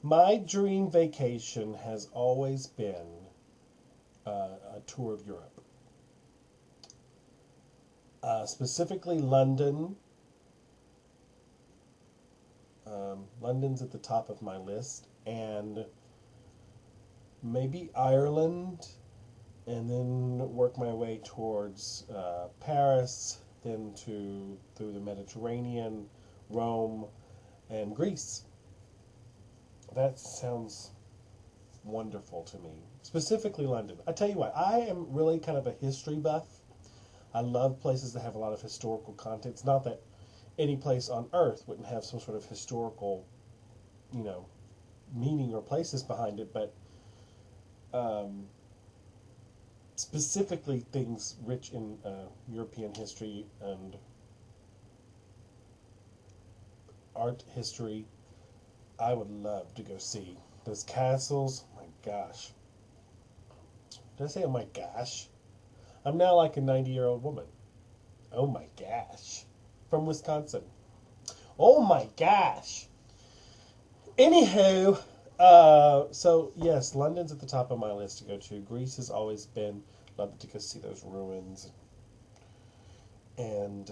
My dream vacation has always been a tour of Europe, specifically London. London's at the top of my list, and maybe Ireland, and then work my way towards Paris, then to through the Mediterranean, Rome, and Greece. That sounds wonderful to me. Specifically London. I tell you what, I am really kind of a history buff. I love places that have a lot of historical content. It's not that any place on earth wouldn't have some sort of historical, you know, meaning or places behind it, but um, specifically things rich in European history and art history, I would love to go see. Those castles, oh my gosh. Did I say oh my gosh? I'm now like a 90-year-old woman. Oh my gosh. From Wisconsin. Oh my gosh. Anywho, so yes, London's at the top of my list to go to. Greece has always been, love to go see those ruins. And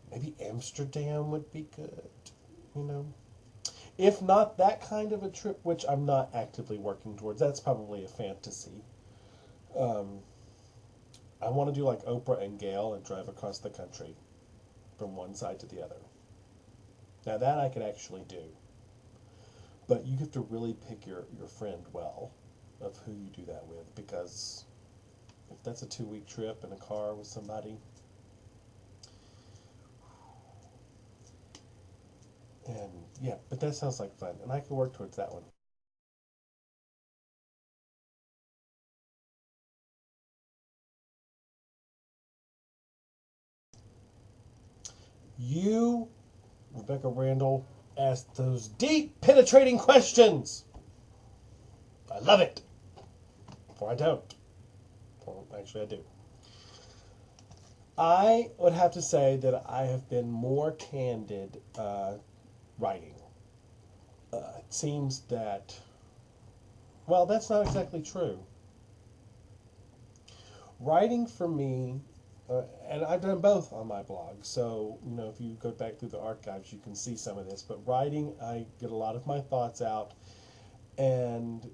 maybe Amsterdam would be good, you know. If not that kind of a trip, which I'm not actively working towards, that's probably a fantasy. Um, I want to do like Oprah and Gail and drive across the country from one side to the other. Now that I could actually do, but you have to really pick your friend well of who you do that with, because if that's a 2 week trip in a car with somebody, and yeah, but that sounds like fun, and I could work towards that one. You, Rebecca Randall, asked those deep, penetrating questions. I love it. Or I don't. Well, actually, I do. I would have to say that I have been more candid writing. It seems that, well, that's not exactly true. Writing for me, and I've done both on my blog, so, you know, if you go back through the archives, you can see some of this. But writing, I get a lot of my thoughts out, and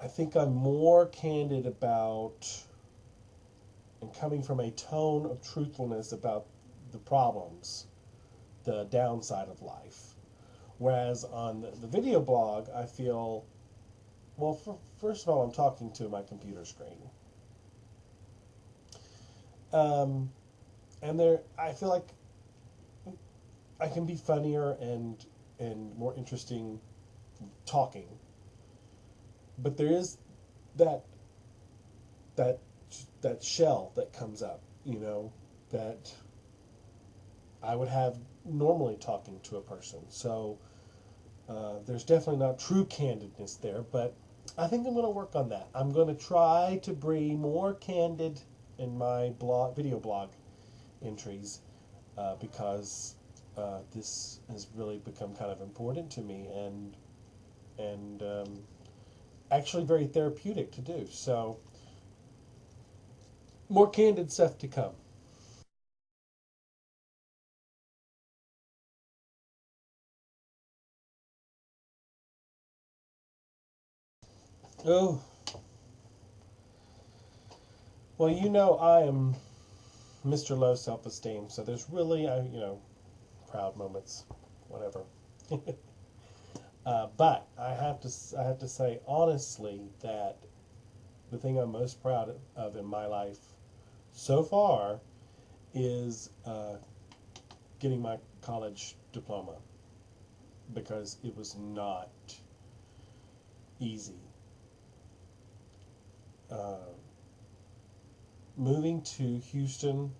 I think I'm more candid about, and coming from a tone of truthfulness about the problems, the downside of life. Whereas on the video blog, I feel, well, first of all, I'm talking to my computer screen. Um, and there, I feel like I can be funnier and more interesting talking. But there is that that that shell that comes up, you know, that I would have normally talking to a person. So there's definitely not true candidness there, but I think I'm going to work on that. I'm going to try to be more candid in my blog, video blog entries, because this has really become kind of important to me, and actually very therapeutic to do. So more candid stuff to come. Oh, well, you know I am Mr. Low Self-Esteem, so there's really, proud moments, whatever. But I have to say honestly that the thing I'm most proud of in my life so far is getting my college diploma, because it was not easy. Uh, Moving to Houston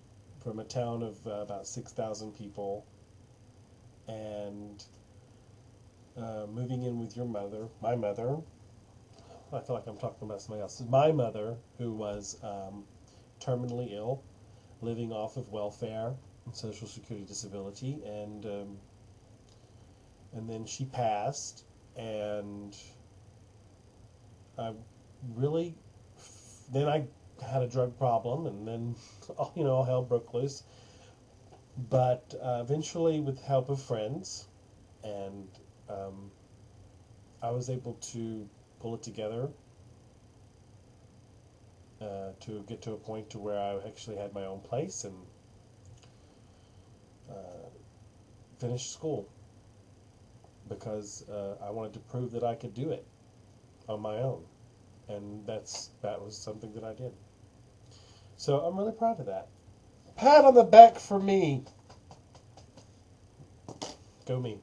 from a town of about 6,000 people, and moving in with your mother, my mother. I feel like I'm talking about somebody else. My mother, who was terminally ill, living off of welfare and Social Security disability, and and then she passed, and I really, then I had a drug problem, and then all hell broke loose. But eventually, with the help of friends, and I was able to pull it together to get to a point to where I actually had my own place and uh, finished school because I wanted to prove that I could do it on my own, and that was something that I did. So I'm really proud of that. Pat on the back for me. Go me.